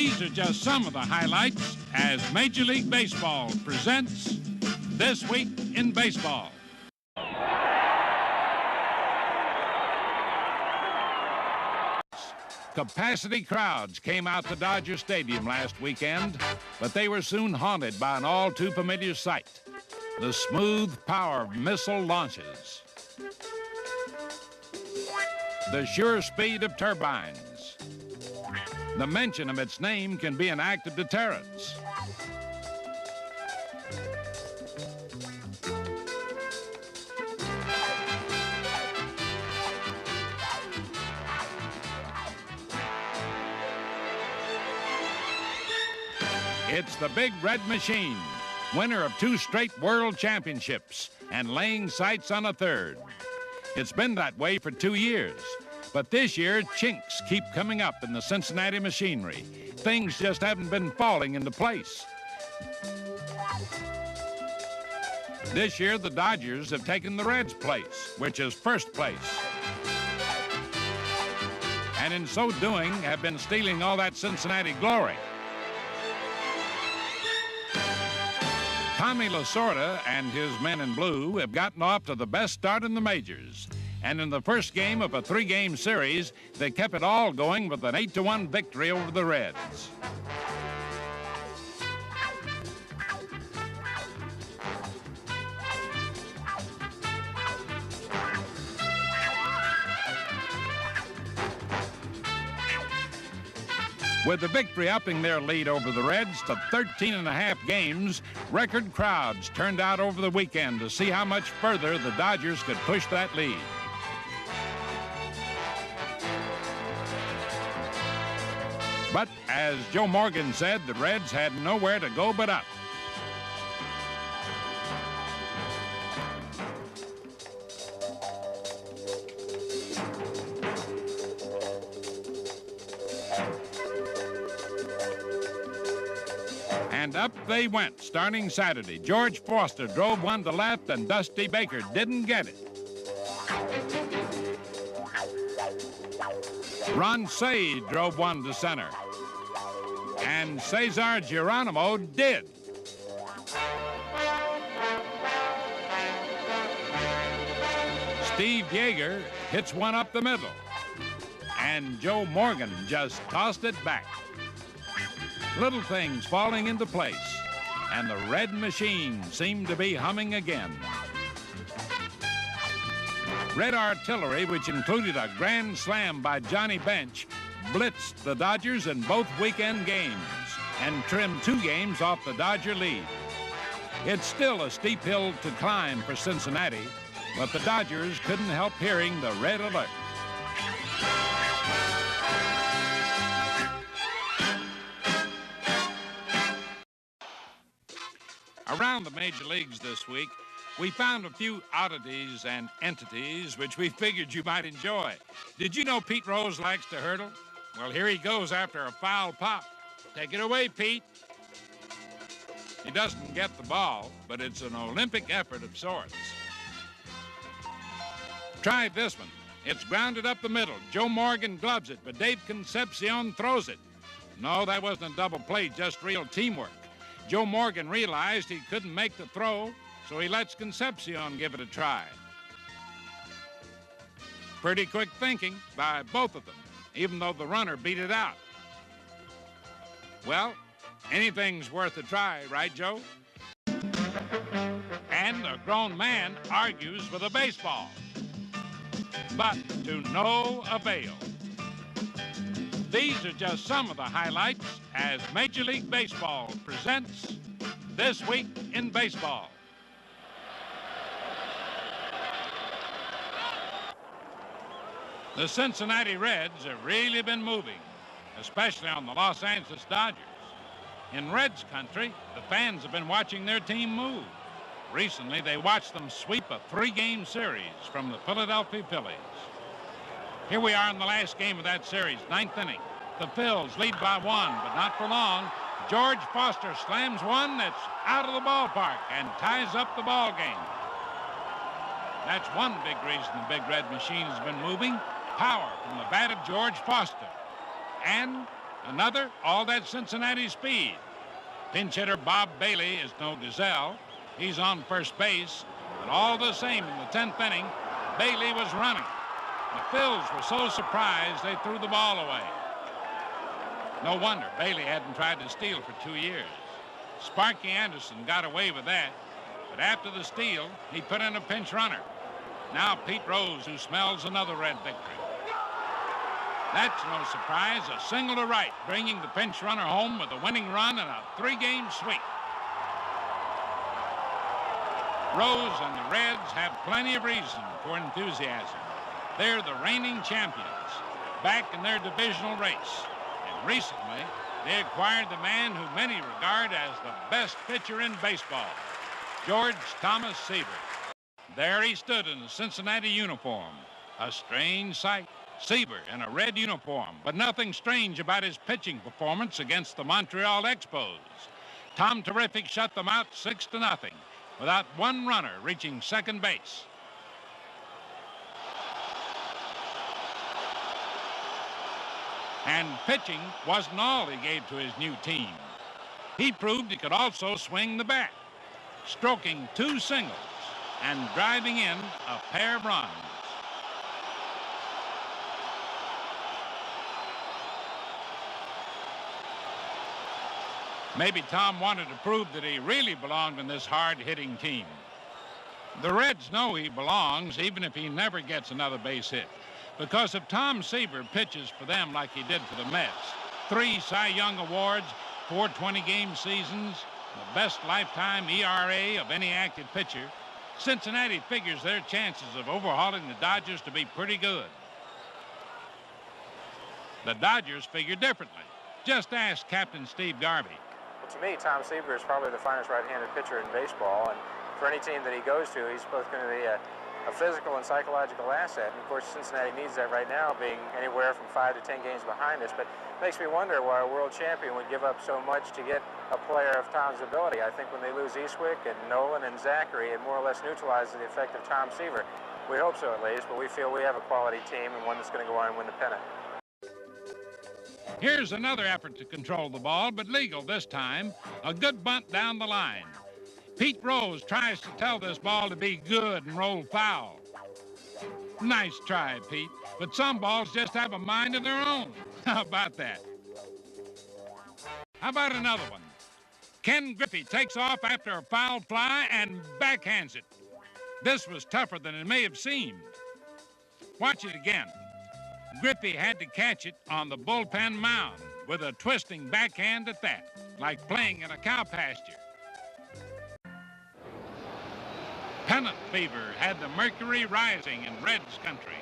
These are just some of the highlights as Major League Baseball presents This Week in Baseball. Capacity crowds came out to Dodger Stadium last weekend, but they were soon haunted by an all-too-familiar sight, the smooth power of missile launches, the sure speed of turbines. The mention of its name can be an act of deterrence. It's the Big Red Machine, winner of 2 straight world championships and laying sights on a 3rd. It's been that way for 2 years, but this year chinks keep coming up in the Cincinnati machinery. Things just haven't been falling into place. This year, the Dodgers have taken the Reds' place, which is first place. And in so doing, have been stealing all that Cincinnati glory. Tommy Lasorda and his men in blue have gotten off to the best start in the majors. And in the first game of a 3-game series, they kept it all going with an 8-1 victory over the Reds. With the victory upping their lead over the Reds to 13.5 games, record crowds turned out over the weekend to see how much further the Dodgers could push that lead. But as Joe Morgan said, the Reds had nowhere to go but up. And up they went, starting Saturday. George Foster drove one to left, and Dusty Baker didn't get it. Ron Cey drove one to center, and Cesar Geronimo did. Steve Yeager hits one up the middle, and Joe Morgan just tossed it back. Little things falling into place, and the Red Machine seemed to be humming again. Red Artillery, which included a grand slam by Johnny Bench, blitzed the Dodgers in both weekend games and trimmed 2 games off the Dodger lead. It's still a steep hill to climb for Cincinnati, but the Dodgers couldn't help hearing the red alert. Around the major leagues this week, we found a few oddities and entities which we figured you might enjoy. Did you know Pete Rose likes to hurdle? Well, here he goes after a foul pop. Take it away, Pete. He doesn't get the ball, but it's an Olympic effort of sorts. Try this one. It's grounded up the middle. Joe Morgan gloves it, but Dave Concepcion throws it. No, that wasn't a double play, just real teamwork. Joe Morgan realized he couldn't make the throw, so he lets Concepcion give it a try. Pretty quick thinking by both of them, even though the runner beat it out. Well, anything's worth a try, right, Joe? And a grown man argues with a baseball, but to no avail. These are just some of the highlights as Major League Baseball presents This Week in Baseball. The Cincinnati Reds have really been moving, especially on the Los Angeles Dodgers. In Reds country, the fans have been watching their team move. Recently, they watched them sweep a 3-game series from the Philadelphia Phillies. Here we are in the last game of that series, 9th inning. The Phils lead by 1, but not for long. George Foster slams one that's out of the ballpark and ties up the ball game. That's one big reason the Big Red Machine has been moving. Power from the bat of George Foster. And Another, all that Cincinnati speed. Pinch hitter Bob Bailey is no gazelle. He's on first base, but all the same in the 10th inning, Bailey was running. The Phils were so surprised they threw the ball away. No wonder Bailey hadn't tried to steal for 2 years. Sparky Anderson got away with that, but after the steal, he put in a pinch runner. Now Pete Rose, who smells another Red victory. That's no surprise, a single to right, bringing the pinch runner home with a winning run and a 3-game sweep. Rose and the Reds have plenty of reason for enthusiasm. They're the reigning champions, back in their divisional race. And recently, they acquired the man who many regard as the best pitcher in baseball, George Thomas Seaver. There he stood in a Cincinnati uniform, a strange sight. Seaver in a red uniform, but nothing strange about his pitching performance against the Montreal Expos. Tom Terrific shut them out 6-0, without one runner reaching second base. And pitching wasn't all he gave to his new team. He proved he could also swing the bat, stroking 2 singles and driving in a pair of runs. Maybe Tom wanted to prove that he really belonged in this hard-hitting team. The Reds know he belongs, even if he never gets another base hit. Because if Tom Seaver pitches for them like he did for the Mets, 3 Cy Young Awards, 4 20-game seasons, the best lifetime ERA of any active pitcher, Cincinnati figures their chances of overhauling the Dodgers to be pretty good. The Dodgers figure differently. Just ask Captain Steve Garvey. To me, Tom Seaver is probably the finest right-handed pitcher in baseball, and for any team that he goes to, he's both going to be a physical and psychological asset. And of course, Cincinnati needs that right now, being anywhere from 5 to 10 games behind us. But it makes me wonder why a world champion would give up so much to get a player of Tom's ability. I think when they lose Eastwick and Nolan and Zachary, it more or less neutralizes the effect of Tom Seaver. We hope so at least, but we feel we have a quality team and one that's going to go on and win the pennant. Here's another effort to control the ball, but legal this time. A good bunt down the line. Pete Rose tries to tell this ball to be good and roll foul. Nice try, Pete, but some balls just have a mind of their own. How about that? How about another one? Ken Griffey takes off after a foul fly and backhands it. This was tougher than it may have seemed. Watch it again. Griffey had to catch it on the bullpen mound with a twisting backhand at that, like playing in a cow pasture. Pennant fever had the mercury rising in Reds country.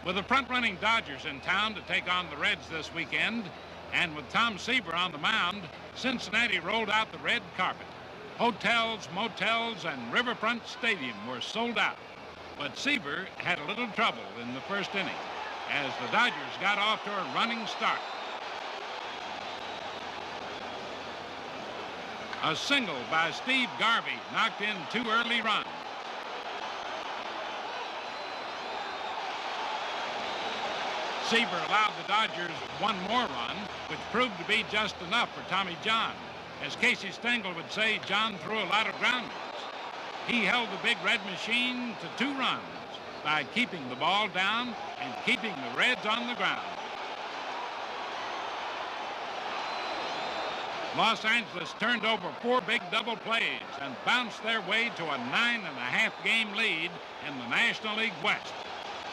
With the front-running Dodgers in town to take on the Reds this weekend, and with Tom Seaver on the mound, Cincinnati rolled out the red carpet. Hotels, motels, and Riverfront Stadium were sold out. But Seaver had a little trouble in the first inning, as the Dodgers got off to a running start. A single by Steve Garvey knocked in 2 early runs. Seaver allowed the Dodgers 1 more run, which proved to be just enough for Tommy John. As Casey Stengel would say, John threw a lot of grounders. He held the big red machine to 2 runs by keeping the ball down and keeping the Reds on the ground. Los Angeles turned over 4 big double plays and bounced their way to a 9.5-game lead in the National League West.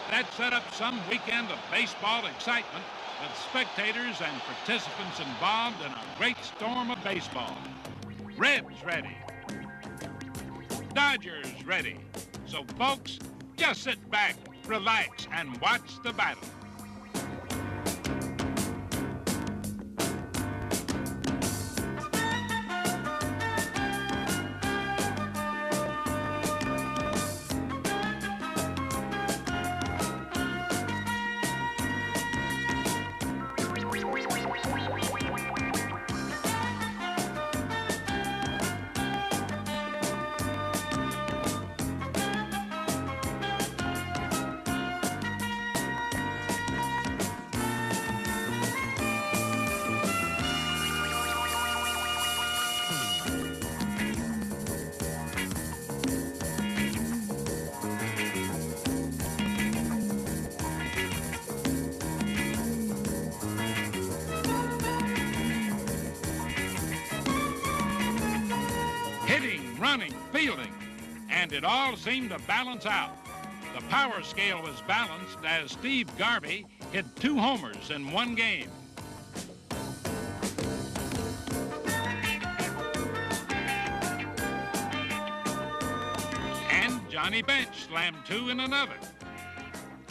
That set up some weekend of baseball excitement with spectators and participants involved in a great storm of baseball. Reds ready. Dodgers ready. So, folks, just sit back, relax, and watch the battle. running, fielding, and it all seemed to balance out. The power scale was balanced as Steve Garvey hit 2 homers in 1 game. And Johnny Bench slammed 2 in another.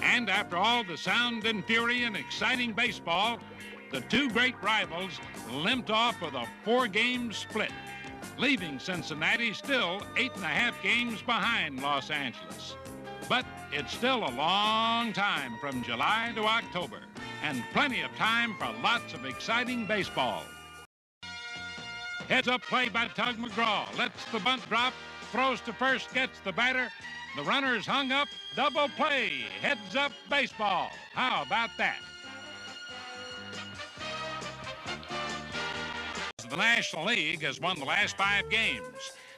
And after all the sound and fury and exciting baseball, the 2 great rivals limped off with a 4-game split, leaving Cincinnati still 8.5 games behind Los Angeles. But it's still a long time from July to October, and plenty of time for lots of exciting baseball. Heads up play by Tug McGraw, lets the bunt drop, throws to first, gets the batter. The runner's hung up, double play, heads up baseball. How about that? The National League has won the last 5 games.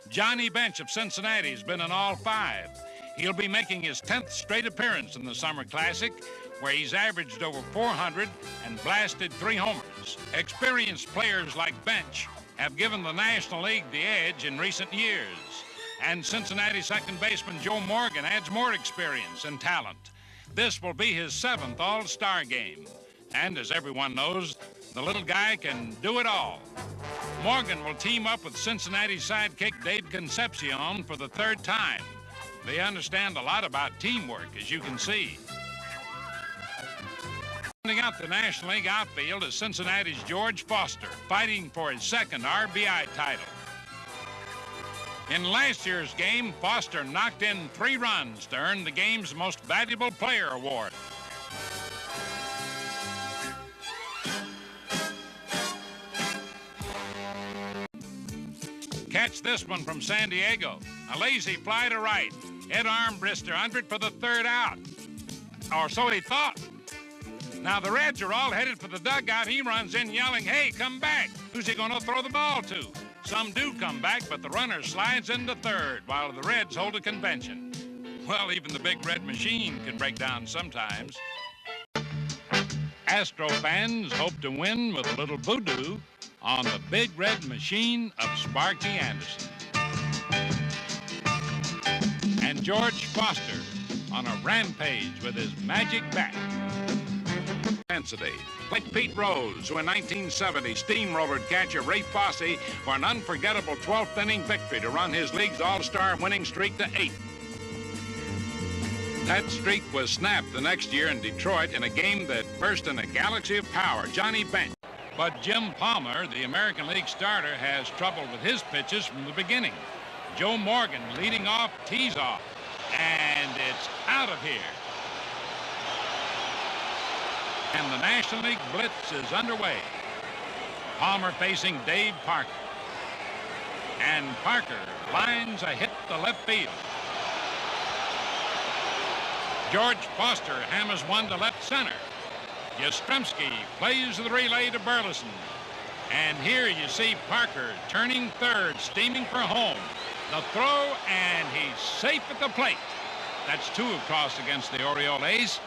Johnny Bench of Cincinnati has been in all 5. He'll be making his 10th straight appearance in the Summer Classic, where he's averaged over 400 and blasted 3 homers. Experienced players like Bench have given the National League the edge in recent years. And Cincinnati second baseman Joe Morgan adds more experience and talent. This will be his 7th All-Star game. And as everyone knows, the little guy can do it all. Morgan will team up with Cincinnati sidekick Dave Concepcion for the 3rd time. They understand a lot about teamwork, as you can see. Rounding out the National League outfield is Cincinnati's George Foster, fighting for his 2nd RBI title. In last year's game, Foster knocked in 3 runs to earn the game's Most Valuable Player award. Catch this one from San Diego. A lazy fly to right. Ed Armbrister under it for the 3rd out. Or so he thought. Now the Reds are all headed for the dugout. He runs in yelling, "Hey, come back." Who's he going to throw the ball to? Some do come back, but the runner slides into 3rd while the Reds hold a convention. Well, even the Big Red Machine can break down sometimes. Astro fans hope to win with a little voodoo on the Big Red Machine of Sparky Anderson. And George Foster on a rampage with his magic bat. Intensity, like Pete Rose, who in 1970 steamrollered catcher Ray Fosse for an unforgettable 12th inning victory to run his league's all-star winning streak to 8. That streak was snapped the next year in Detroit in a game that burst in a galaxy of power. Johnny Bench. But Jim Palmer, the American League starter, has trouble with his pitches from the beginning. Joe Morgan leading off, tees off, and it's out of here. And the National League blitz is underway. Palmer facing Dave Parker. And Parker lines a hit to left field. George Foster hammers one to left center. Yastrzemski plays the relay to Burleson. And here you see Parker turning 3rd, steaming for home. The throw, and he's safe at the plate. That's 2 across against the Orioles.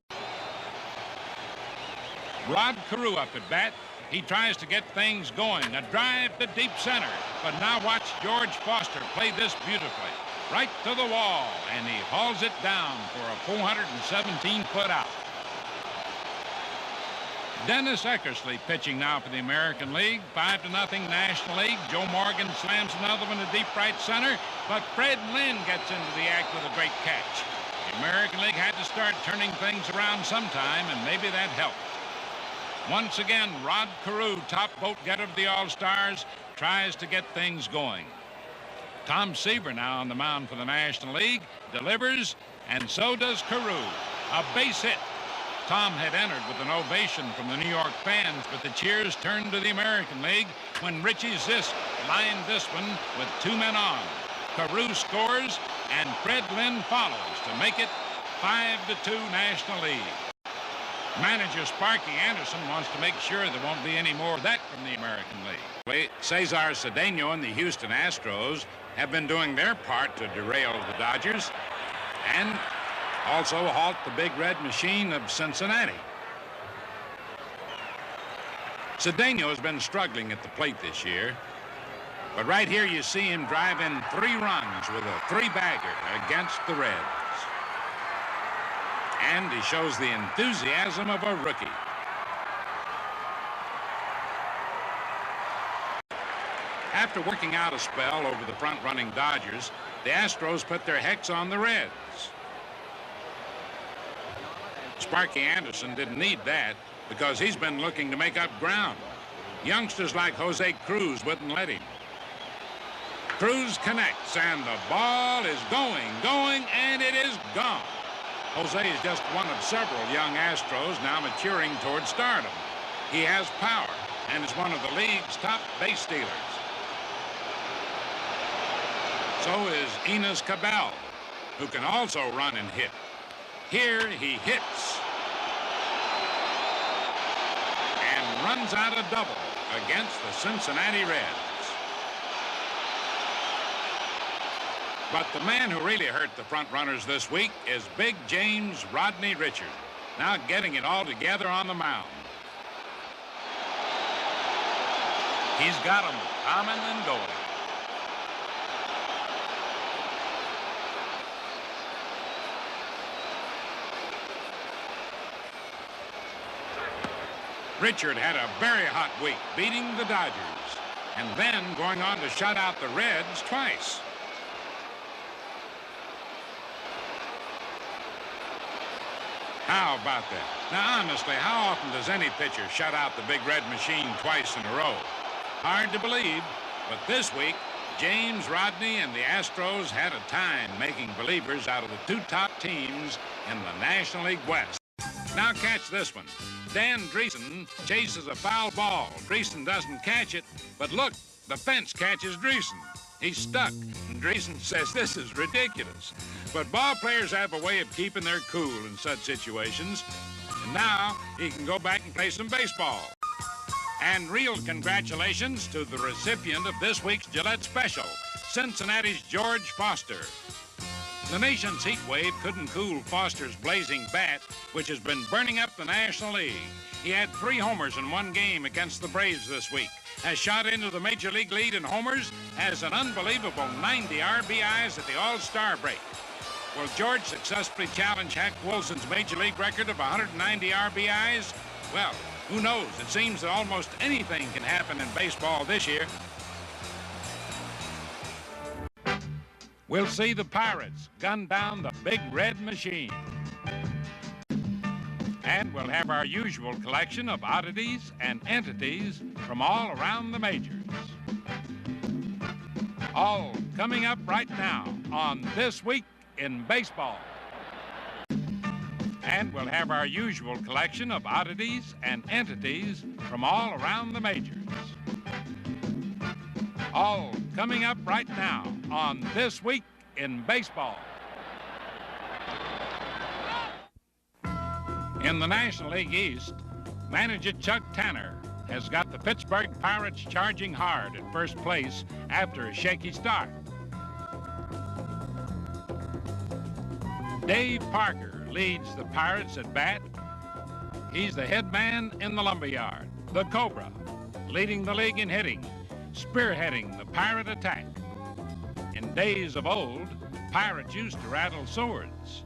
Rod Carew up at bat. He tries to get things going. A drive to deep center. But now watch George Foster play this beautifully. Right to the wall, and he hauls it down for a 417-foot out. Dennis Eckersley pitching now for the American League. 5-0 National League. Joe Morgan slams another one to deep right center, but Fred Lynn gets into the act with a great catch. The American League had to start turning things around sometime, and maybe that helped. Once again, Rod Carew, top vote getter of the All-Stars, tries to get things going. Tom Seaver now on the mound for the National League, delivers, and so does Carew. A base hit. Tom had entered with an ovation from the New York fans, but the cheers turned to the American League when Richie Zisk lined this one with 2 men on. Carew scores, and Fred Lynn follows to make it 5-2 National League. Manager Sparky Anderson wants to make sure there won't be any more of that from the American League. Cesar Cedeno and the Houston Astros have been doing their part to derail the Dodgers and also halt the Big Red Machine of Cincinnati. Cedeno has been struggling at the plate this year. But right here you see him drive in 3 runs with a 3-bagger against the Reds. And he shows the enthusiasm of a rookie. After working out a spell over the front-running Dodgers, the Astros put their hex on the Reds. Sparky Anderson didn't need that because he's been looking to make up ground. Youngsters like Jose Cruz wouldn't let him. Cruz connects, and the ball is going, and it is gone. Jose is just one of several young Astros now maturing toward stardom. He has power and is one of the league's top base stealers. So is Enos Cabell, who can also run and hit. Here he hits and runs out a double against the Cincinnati Reds. But the man who really hurt the front runners this week is Big James Rodney Richard, now getting it all together on the mound. He's got them coming and going. Richard had a very hot week, beating the Dodgers, and then going on to shut out the Reds twice. How about that? Now, honestly, how often does any pitcher shut out the Big Red Machine twice in a row? Hard to believe, but this week, James Rodney and the Astros had a time making believers out of the 2 top teams in the National League West. Now catch this one. Dan Dreesen chases a foul ball. Dreesen doesn't catch it, but look, the fence catches Dreesen. He's stuck, and Dreesen says this is ridiculous. But ball players have a way of keeping their cool in such situations, and now he can go back and play some baseball. And real congratulations to the recipient of this week's Gillette Special, Cincinnati's George Foster. The nation's heat wave couldn't cool Foster's blazing bat, which has been burning up the National League. He had 3 homers in 1 game against the Braves this week, has shot into the Major League lead in homers, has an unbelievable 90 RBIs at the All-Star break. Will George successfully challenge Hank Wilson's Major League record of 190 RBIs? Well, who knows? It seems that almost anything can happen in baseball this year. We'll see the Pirates gun down the Big Red Machine. And we'll have our usual collection of oddities and entities from all around the majors. All coming up right now on This Week in Baseball. And we'll have our usual collection of oddities and entities from all around the majors. All coming up right now on This Week in Baseball. In the National League East, manager Chuck Tanner has got the Pittsburgh Pirates charging hard at first place after a shaky start. Dave Parker leads the Pirates at bat. He's the head man in the lumberyard, the Cobra, leading the league in hitting, spearheading the Pirate attack. In days of old, Pirates used to rattle swords,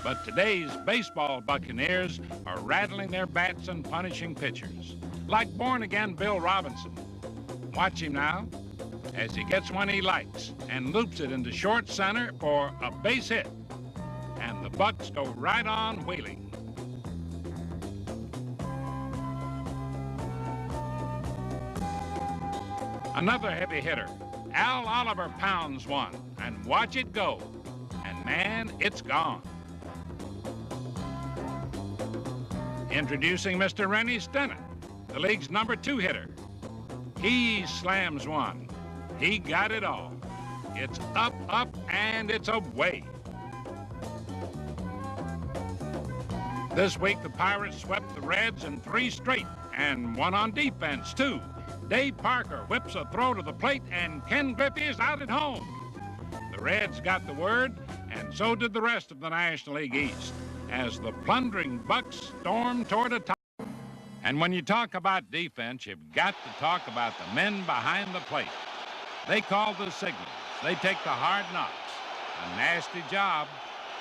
but today's baseball buccaneers are rattling their bats and punishing pitchers, like born-again Bill Robinson. Watch him now as he gets one he likes and loops it into short center for a base hit, and the Bucks go right on wheeling. Another heavy hitter, Al Oliver, pounds one, and watch it go. And man, it's gone. Introducing Mr. Rennie Stennett, the league's #2 hitter. He slams one. He got it all. It's up, up, and it's away. This week, the Pirates swept the Reds in 3 straight, and one on defense, too. Dave Parker whips a throw to the plate, and Ken Griffey is out at home. The Reds got the word, and so did the rest of the National League East, as the plundering Bucks stormed toward a tie. And when you talk about defense, you've got to talk about the men behind the plate. They call the signals. They take the hard knocks. A nasty job,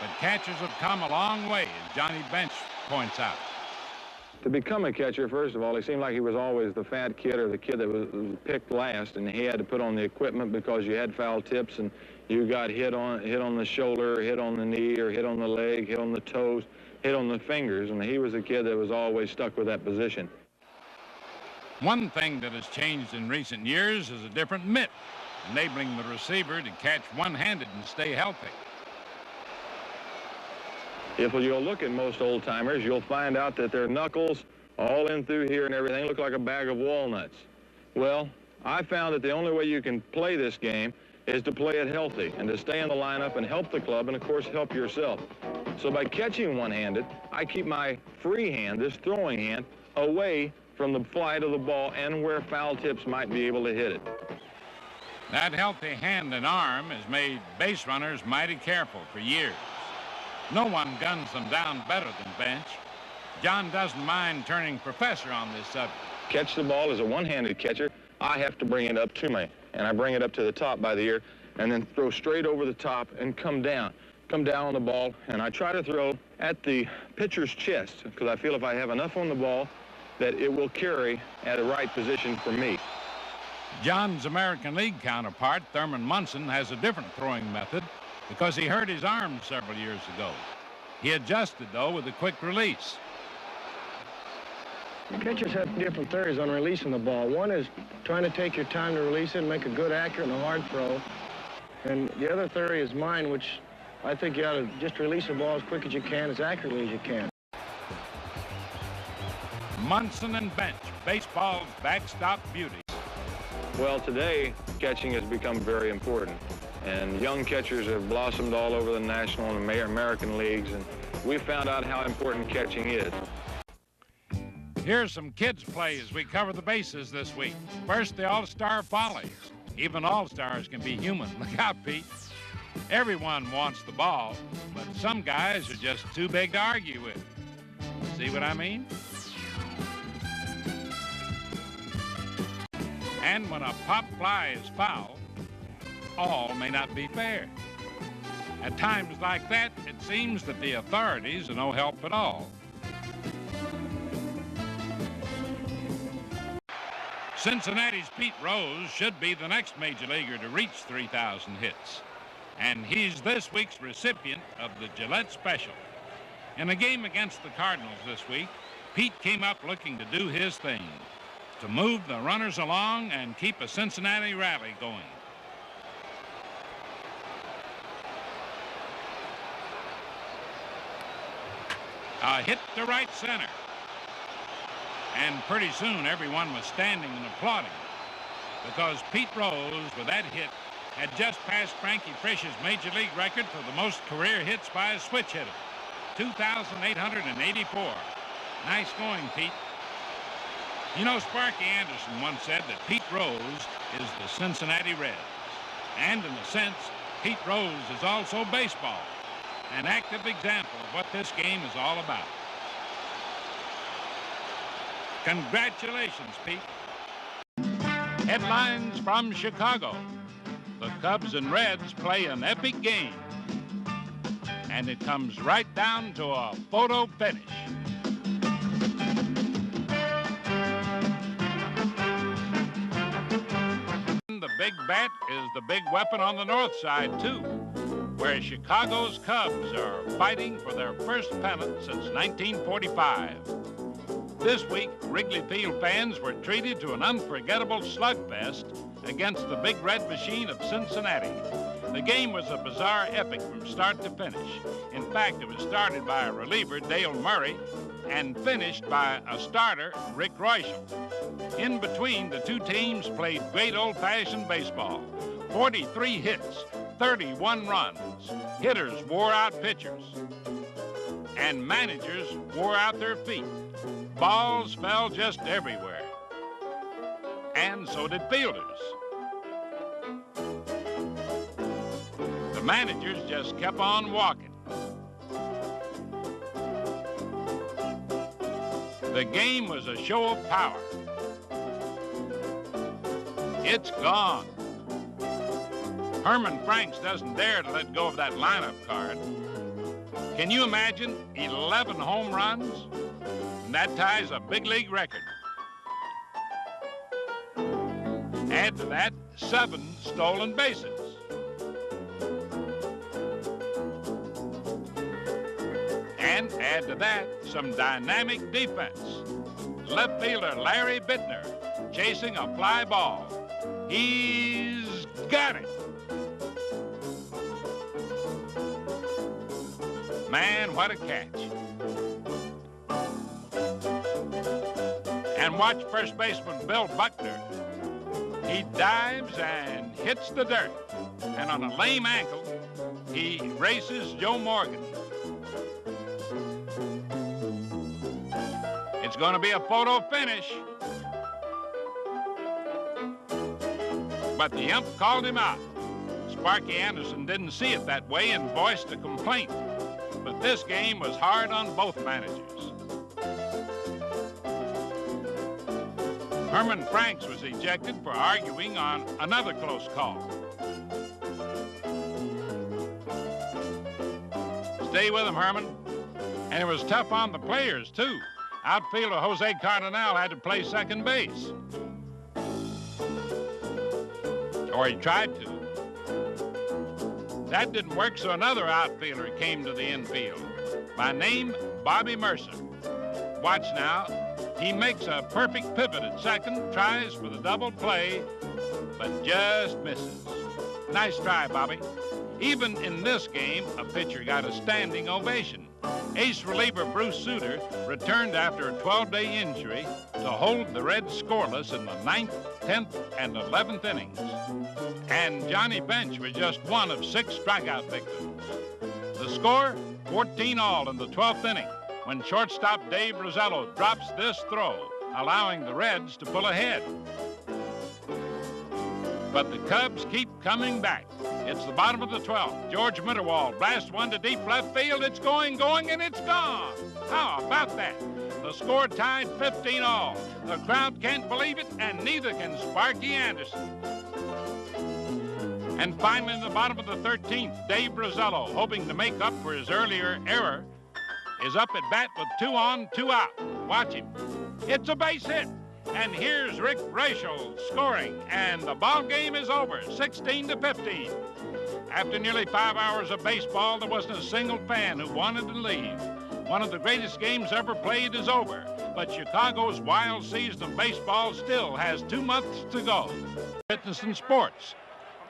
but catchers have come a long way, as Johnny Bench points out. To become a catcher, first of all, he seemed like he was always the fat kid or the kid that was picked last, and he had to put on the equipment because you had foul tips and you got hit on the shoulder, hit on the knee, or hit on the leg, hit on the toes, hit on the fingers, and he was a kid that was always stuck with that position. One thing that has changed in recent years is a different mitt, enabling the receiver to catch one-handed and stay healthy. If you'll look at most old-timers, you'll find out that their knuckles, all in through here and everything, look like a bag of walnuts. Well, I found that the only way you can play this game is to play it healthy and to stay in the lineup and help the club and, of course, help yourself. So by catching one-handed, I keep my free hand, this throwing hand, away from the flight of the ball and where foul tips might be able to hit it. That healthy hand and arm has made base runners mighty careful for years. No one guns them down better than Bench. John doesn't mind turning professor on this subject. Catch the ball as a one-handed catcher. I have to bring it up to me, and I bring it up to the top by the ear, and then throw straight over the top and come down on the ball, and I try to throw at the pitcher's chest because I feel if I have enough on the ball that it will carry at a right position for me. John's American League counterpart, Thurman Munson, has a different throwing method because he hurt his arm several years ago. He adjusted, though, with a quick release. Catchers have different theories on releasing the ball. One is trying to take your time to release it and make a good, accurate, and a hard throw. And the other theory is mine, which I think you ought to just release the ball as quick as you can, as accurately as you can. Munson and Bench, baseball's backstop beauties. Well, today, catching has become very important. And young catchers have blossomed all over the National and American leagues, and we found out how important catching is. Here's some kids' play as we cover the bases this week. First, the All-Star Follies. Even All-Stars can be human. Look out, Pete. Everyone wants the ball, but some guys are just too big to argue with. See what I mean? And when a pop fly is foul, all may not be fair. At times like that, it seems that the authorities are no help at all. Cincinnati's Pete Rose should be the next major leaguer to reach 3,000 hits. And he's this week's recipient of the Gillette Special. In a game against the Cardinals this week, Pete came up looking to do his thing, to move the runners along and keep a Cincinnati rally going. A hit to right center. And pretty soon everyone was standing and applauding because Pete Rose, with that hit, had just passed Frankie Frisch's major league record for the most career hits by a switch hitter, 2,884. Nice going, Pete. You know, Sparky Anderson once said that Pete Rose is the Cincinnati Reds. And in a sense, Pete Rose is also baseball, an active example of what this game is all about. Congratulations, Pete. Headlines from Chicago. The Cubs and Reds play an epic game. And it comes right down to a photo finish. The big bat is the big weapon on the north side, too, where Chicago's Cubs are fighting for their first pennant since 1945. This week, Wrigley Field fans were treated to an unforgettable slugfest against the Big Red Machine of Cincinnati. The game was a bizarre epic from start to finish. In fact, it was started by a reliever, Dale Murray, and finished by a starter, Rick Reuschel. In between, the two teams played great old-fashioned baseball. 43 hits, 31 runs. Hitters wore out pitchers, and managers wore out their feet. Balls fell just everywhere, and so did fielders. The managers just kept on walking. The game was a show of power. It's gone. Herman Franks doesn't dare to let go of that lineup card. Can you imagine 11 home runs? And that ties a big league record. Add to that 7 stolen bases. And add to that some dynamic defense. Left fielder Larry Bittner chasing a fly ball. He's got it. Man, what a catch. And watch first baseman Bill Buckner. He dives and hits the dirt. And on a lame ankle, he races Joe Morgan. It's going to be a photo finish. But the ump called him out. Sparky Anderson didn't see it that way and voiced a complaint. But this game was hard on both managers. Herman Franks was ejected for arguing on another close call. Stay with him, Herman. And it was tough on the players, too. Outfielder Jose Cardinal had to play second base. Or he tried to. That didn't work, so another outfielder came to the infield. By name, Bobby Mercer. Watch now. He makes a perfect pivot at second, tries for the double play, but just misses. Nice try, Bobby. Even in this game, a pitcher got a standing ovation. Ace reliever Bruce Sutter returned after a 12-day injury to hold the Reds scoreless in the 9th, 10th, and 11th innings. And Johnny Bench was just one of 6 strikeout victims. The score, 14-all in the 12th inning, when shortstop Dave Rosello drops this throw, allowing the Reds to pull ahead. But the Cubs keep coming back. It's the bottom of the 12th. George Mitterwald blasts one to deep left field. It's going, and it's gone. How about that? The score tied 15-all. The crowd can't believe it, and neither can Sparky Anderson. And finally, in the bottom of the 13th, Dave Rosello, hoping to make up for his earlier error, is up at bat with 2 on, 2 out. Watch him. It's a base hit. And here's Rick Rachel scoring, and the ball game is over, 16-15. After nearly 5 hours of baseball, there wasn't a single fan who wanted to leave. One of the greatest games ever played is over, but Chicago's wild season of baseball still has 2 months to go. Fitness and sports.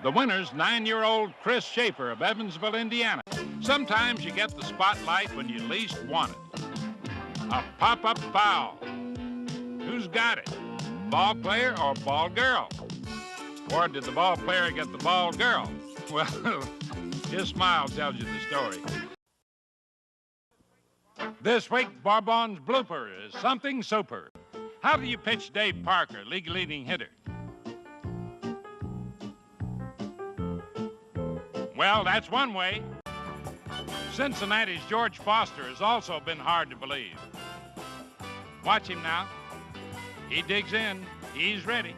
The winner's 9-year-old Chris Schaefer of Evansville, Indiana. Sometimes you get the spotlight when you least want it. A pop-up foul. Who's got it? Ball player or ball girl? Or did the ball player get the ball girl? Well, his smile tells you the story. This week, Barbon's blooper is something super. How do you pitch Dave Parker, league leading hitter? Well, that's one way. Cincinnati's George Foster has also been hard to believe. Watch him now. He digs in. He's ready.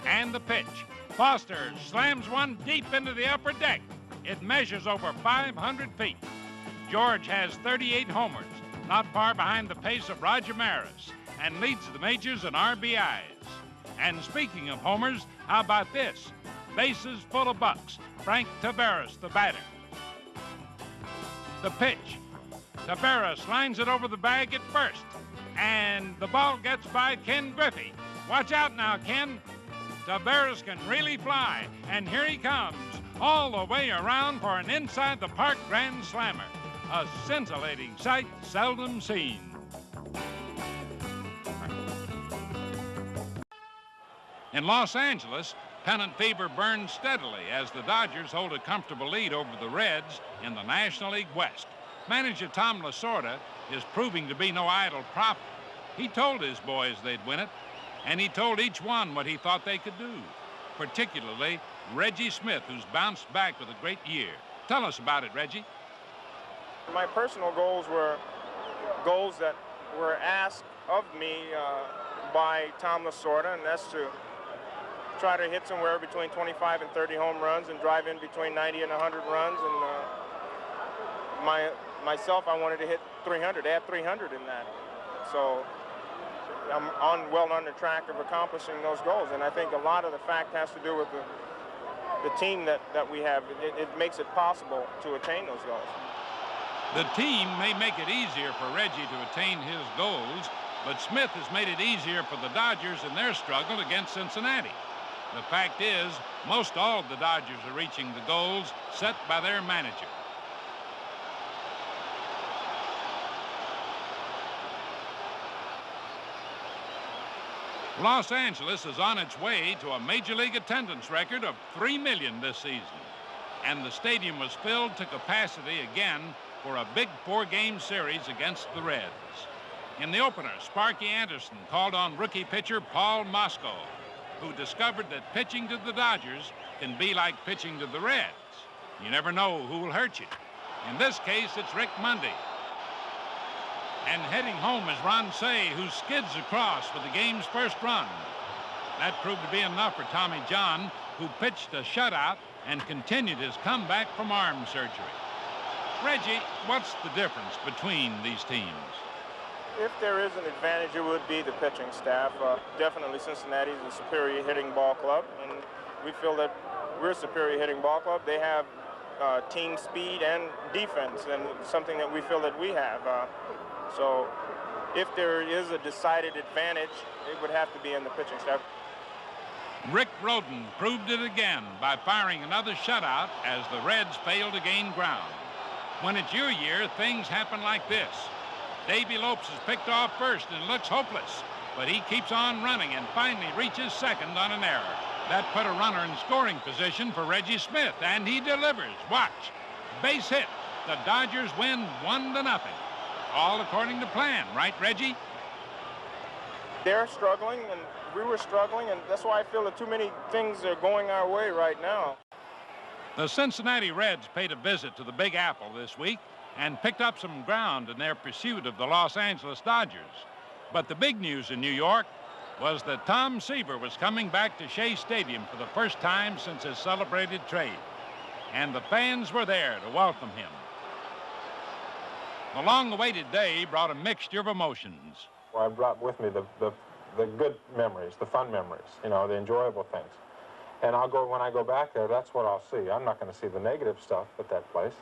And the pitch. Foster slams one deep into the upper deck. It measures over 500 feet. George has 38 homers, not far behind the pace of Roger Maris, and leads the majors in RBIs. And speaking of homers, how about this? Bases full of bucks. Frank Taveras, the batter. The pitch. Taveras lines it over the bag at first. And the ball gets by Ken Griffey. Watch out now, Ken. Taveras can really fly. And here he comes, all the way around for an inside-the-park grand slammer. A scintillating sight seldom seen. In Los Angeles, pennant fever burns steadily as the Dodgers hold a comfortable lead over the Reds in the National League West. Manager Tom Lasorda is proving to be no idle prophet. He told his boys they'd win it, and he told each one what he thought they could do, particularly Reggie Smith, who's bounced back with a great year. Tell us about it, Reggie. My personal goals were goals that were asked of me by Tom Lasorda, and that's to try to hit somewhere between 25 and 30 home runs and drive in between 90 and 100 runs. And myself, I wanted to hit 300, add 300 in that. So I'm well on the track of accomplishing those goals. And I think a lot of the fact has to do with the team that we have. It makes it possible to attain those goals. The team may make it easier for Reggie to attain his goals, but Smith has made it easier for the Dodgers in their struggle against Cincinnati. The fact is, most all of the Dodgers are reaching the goals set by their manager. Los Angeles is on its way to a Major League attendance record of 3 million this season, and the stadium was filled to capacity again for a big 4-game series against the Reds. In the opener, Sparky Anderson called on rookie pitcher Paul Mosco, who discovered that pitching to the Dodgers can be like pitching to the Reds. You never know who will hurt you. In this case, it's Rick Mundy. And heading home is Ron Cey, who skids across for the game's first run. That proved to be enough for Tommy John, who pitched a shutout and continued his comeback from arm surgery. Reggie, what's the difference between these teams? If there is an advantage, it would be the pitching staff. Definitely Cincinnati is a superior hitting ball club, and we feel that we're a superior hitting ball club. They have team speed and defense, and something that we feel that we have. So if there is a decided advantage, it would have to be in the pitching staff. Rick Rhoden proved it again by firing another shutout as the Reds failed to gain ground. When it's your year, things happen like this. Davy Lopes is picked off first and looks hopeless, but he keeps on running and finally reaches second on an error. That put a runner in scoring position for Reggie Smith, and he delivers. Watch. Base hit. The Dodgers win 1-0. All according to plan, right, Reggie? They're struggling, and we were struggling, and that's why I feel that too many things are going our way right now. The Cincinnati Reds paid a visit to the Big Apple this week and picked up some ground in their pursuit of the Los Angeles Dodgers. But the big news in New York was that Tom Seaver was coming back to Shea Stadium for the first time since his celebrated trade. And the fans were there to welcome him. The long-awaited day brought a mixture of emotions. Well, I brought with me the good memories, the fun memories, you know, the enjoyable things. And when I go back there, that's what I'll see. I'm not going to see the negative stuff at that place.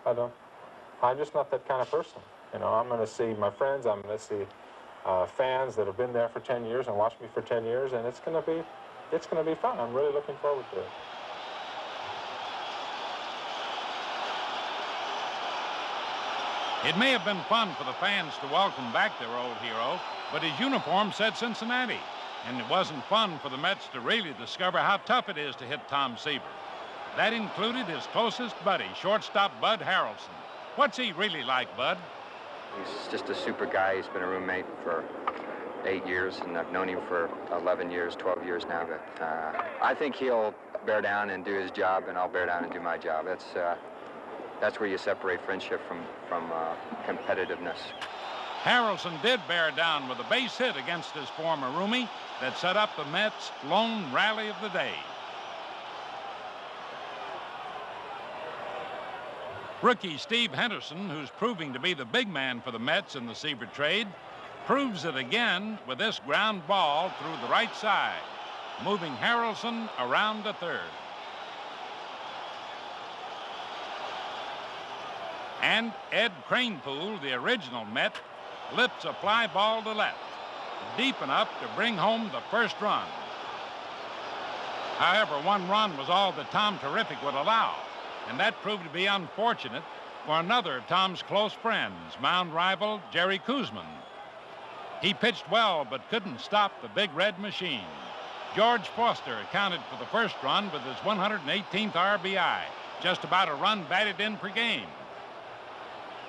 I'm just not that kind of person. You know, I'm going to see my friends. I'm going to see fans that have been there for 10 years and watched me for 10 years, and it's going to be fun. I'm really looking forward to it. It may have been fun for the fans to welcome back their old hero, but his uniform said Cincinnati. And it wasn't fun for the Mets to really discover how tough it is to hit Tom Seaver. That included his closest buddy, shortstop Bud Harrelson. What's he really like, Bud? He's just a super guy. He's been a roommate for 8 years, and I've known him for 11 years, 12 years now. But I think he'll bear down and do his job, and I'll bear down and do my job. That's where you separate friendship from competitiveness. Harrelson did bear down with a base hit against his former roomie that set up the Mets' lone rally of the day. Rookie Steve Henderson, who's proving to be the big man for the Mets in the Seaver trade, proves it again with this ground ball through the right side, moving Harrelson around to third. And Ed Kranepool, the original Met, lifts a fly ball to left, deep enough to bring home the first run. However, one run was all that Tom Terrific would allow, and that proved to be unfortunate for another of Tom's close friends, mound rival Jerry Koosman. He pitched well, but couldn't stop the Big Red Machine. George Foster accounted for the first run with his 118th RBI, just about a run batted in per game.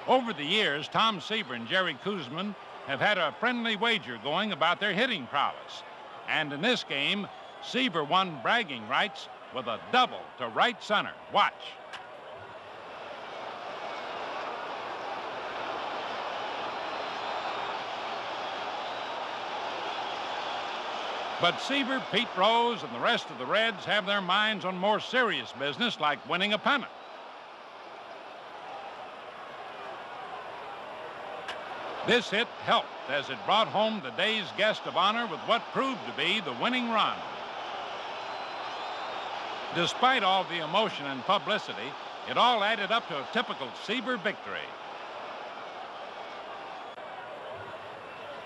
Over the years, Tom Seaver and Jerry Koosman have had a friendly wager going about their hitting prowess. And in this game, Seaver won bragging rights with a double to right center. Watch. But Seaver, Pete Rose, and the rest of the Reds have their minds on more serious business like winning a pennant. This hit helped as it brought home the day's guest of honor with what proved to be the winning run. Despite all the emotion and publicity, it all added up to a typical Seaver victory.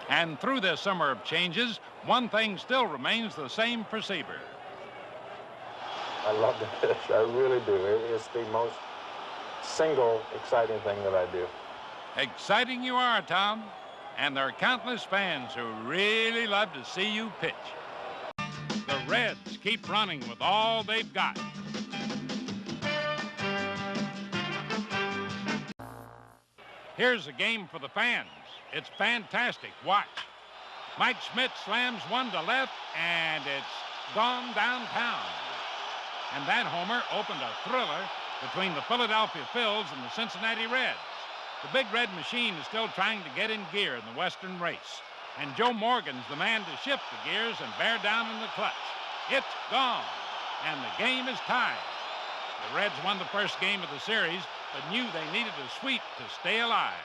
And through this summer of changes, one thing still remains the same for Seaver. I love to fish. I really do. It is the most single exciting thing that I do. Exciting you are, Tom. And there are countless fans who really love to see you pitch. The Reds keep running with all they've got. Here's a game for the fans. It's fantastic. Watch. Mike Schmidt slams one to left, and it's gone downtown. And that homer opened a thriller between the Philadelphia Phils and the Cincinnati Reds. The Big Red Machine is still trying to get in gear in the Western race. And Joe Morgan's the man to shift the gears and bear down in the clutch. It's gone, and the game is tied. The Reds won the first game of the series, but knew they needed a sweep to stay alive.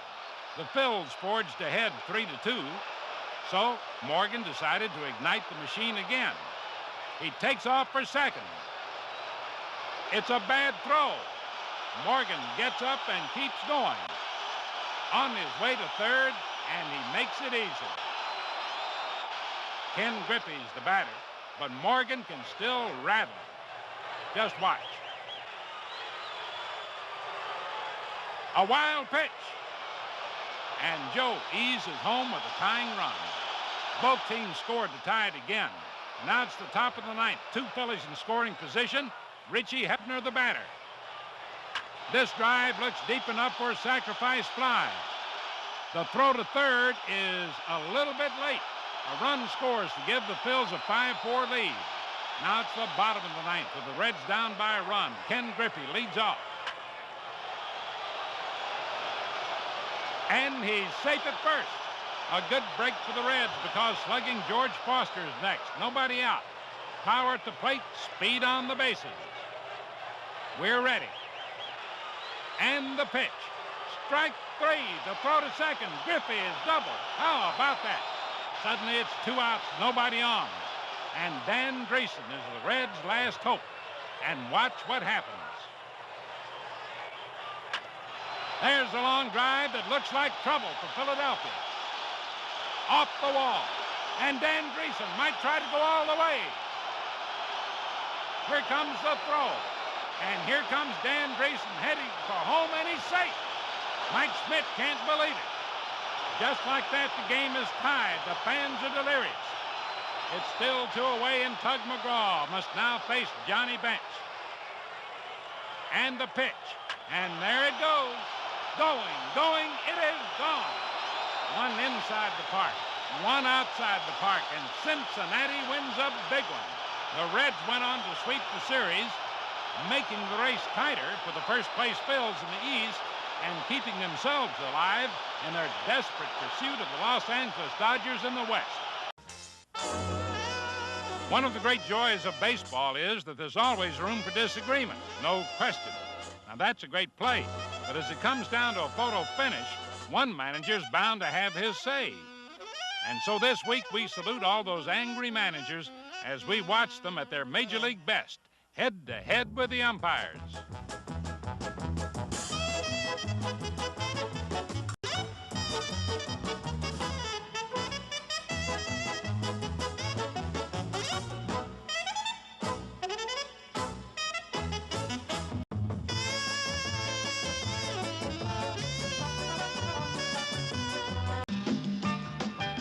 The Phils forged ahead 3-2, so Morgan decided to ignite the machine again. He takes off for second. It's a bad throw. Morgan gets up and keeps going. On his way to third, and he makes it easy. Ken Griffey's the batter, but Morgan can still rattle it. Just watch. A wild pitch. And Joe eases home with a tying run. Both teams scored to tie it again. Now it's the top of the ninth. Two Phillies in scoring position. Richie Hebner, the batter. This drive looks deep enough for a sacrifice fly. The throw to third is a little bit late. A run scores to give the Phils a 5-4 lead. Now it's the bottom of the ninth with the Reds down by a run. Ken Griffey leads off. And he's safe at first. A good break for the Reds because slugging George Foster is next. Nobody out. Power at the plate, speed on the bases. We're ready. And the pitch. Strike three. The throw to second. Griffey is double. How about that? Suddenly it's 2 outs, nobody on. And Dan Driessen is the Reds' last hope. And watch what happens. There's a long drive that looks like trouble for Philadelphia. Off the wall. And Dan Driessen might try to go all the way. Here comes the throw. And here comes Dan Driessen heading for home, and he's safe. Mike Schmidt can't believe it. Just like that, the game is tied. The fans are delirious. It's still 2 away, and Tug McGraw must now face Johnny Bench. And the pitch. And there it goes. Going, it is gone. One inside the park, one outside the park, and Cincinnati wins a big one. The Reds went on to sweep the series, making the race tighter for the first-place Phils in the East and keeping themselves alive in their desperate pursuit of the Los Angeles Dodgers in the West. One of the great joys of baseball is that there's always room for disagreement, no question. Now, that's a great play, but as it comes down to a photo finish, one manager's bound to have his say. And so this week, we salute all those angry managers as we watch them at their Major League best, head-to-head with the umpires.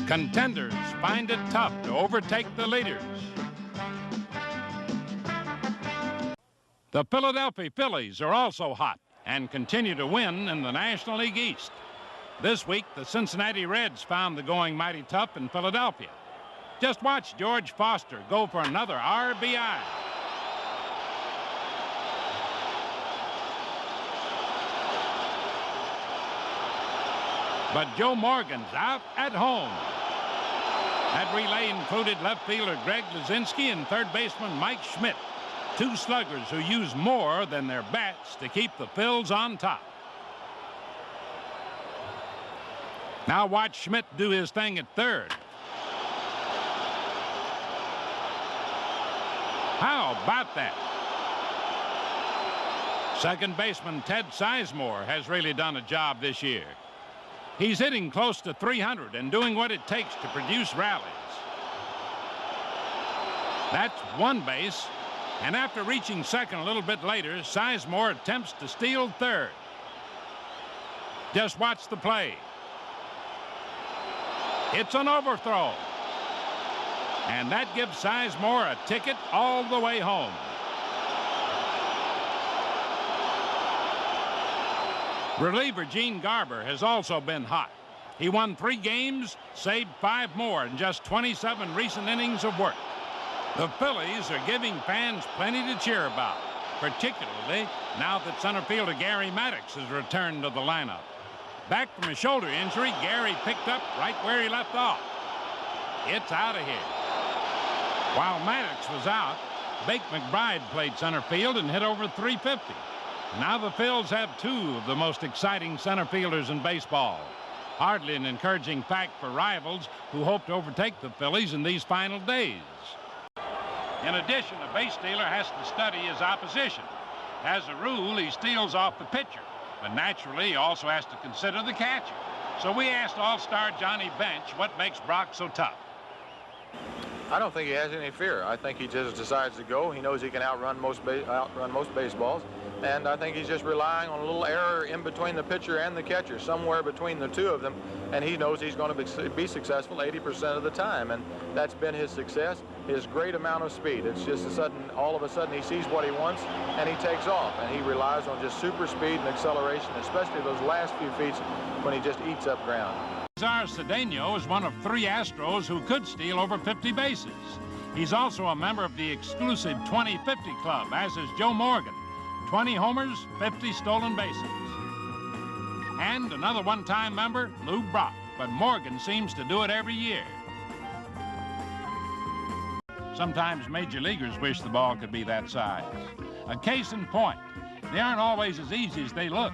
Contenders find it tough to overtake the leaders. The Philadelphia Phillies are also hot and continue to win in the National League East. This week, the Cincinnati Reds found the going mighty tough in Philadelphia. Just watch George Foster go for another RBI. But Joe Morgan's out at home. That relay included left fielder Greg Luzinski and third baseman Mike Schmidt, two sluggers who use more than their bats to keep the Phils on top. Now watch Schmidt do his thing at third. How about that? Second baseman Ted Sizemore has really done a job this year. He's hitting close to 300 and doing what it takes to produce rallies. That's one base, and after reaching second a little bit later, Sizemore attempts to steal third. Just watch the play. It's an overthrow. And that gives Sizemore a ticket all the way home. Reliever Gene Garber has also been hot. He won 3 games, saved 5 more in just 27 recent innings of work. The Phillies are giving fans plenty to cheer about, particularly now that center fielder Gary Maddox has returned to the lineup. Back from a shoulder injury, Gary picked up right where he left off. It's out of here. While Maddox was out, Bake McBride played center field and hit over 350. Now the Phils have 2 of the most exciting center fielders in baseball. Hardly an encouraging fact for rivals who hope to overtake the Phillies in these final days. In addition, a base stealer has to study his opposition. As a rule, he steals off the pitcher, but naturally he also has to consider the catcher. So we asked all-star Johnny Bench what makes Brock so tough. I don't think he has any fear. I think he just decides to go. He knows he can outrun most baseballs. And I think he's just relying on a little error in between the pitcher and the catcher, somewhere between the 2 of them. And he knows he's going to be successful 80% of the time. And that's been his success, his great amount of speed. It's just all of a sudden he sees what he wants and he takes off. And he relies on just super speed and acceleration, especially those last few feet when he just eats up ground. Cesar Cedeno is one of 3 Astros who could steal over 50 bases. He's also a member of the exclusive 20-50 club, as is Joe Morgan. 20 homers, 50 stolen bases. And another one-time member, Lou Brock, but Morgan seems to do it every year. Sometimes major leaguers wish the ball could be that size. A case in point, they aren't always as easy as they look.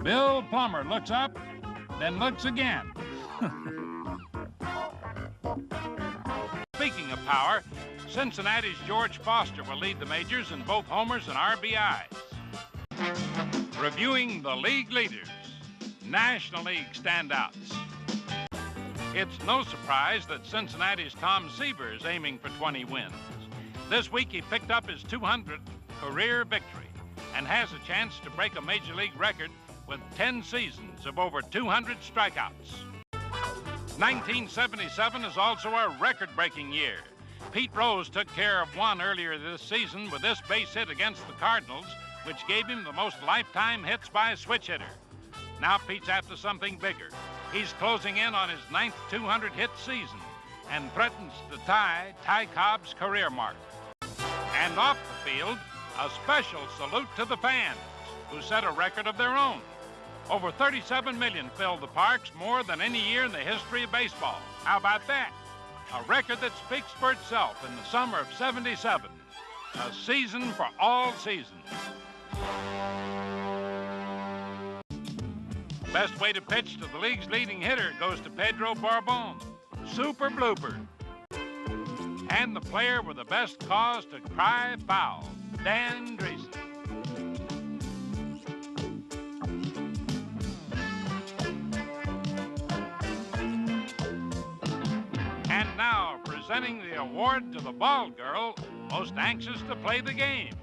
Bill Plummer looks up, then looks again. Speaking of power, Cincinnati's George Foster will lead the majors in both homers and RBIs. Reviewing the league leaders, National League standouts. It's no surprise that Cincinnati's Tom Seaver is aiming for 20 wins. This week he picked up his 200th career victory and has a chance to break a major league record with 10 seasons of over 200 strikeouts. 1977 is also a record-breaking year. Pete Rose took care of one earlier this season with this base hit against the Cardinals, which gave him the most lifetime hits by a switch hitter. Now Pete's after something bigger. He's closing in on his 9th 200-hit season and threatens to tie Ty Cobb's career mark. And off the field, a special salute to the fans, who set a record of their own. Over 37 million filled the parks, more than any year in the history of baseball. How about that? A record that speaks for itself in the summer of '77. A season for all seasons. Best way to pitch to the league's leading hitter goes to Pedro Barbon. Super blooper. And the player with the best cause to cry foul, Dan Dreesen. And now, presenting the award to the ball girl most anxious to play the game.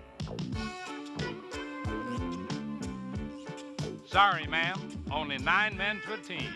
Sorry, ma'am, only 9 men to a team.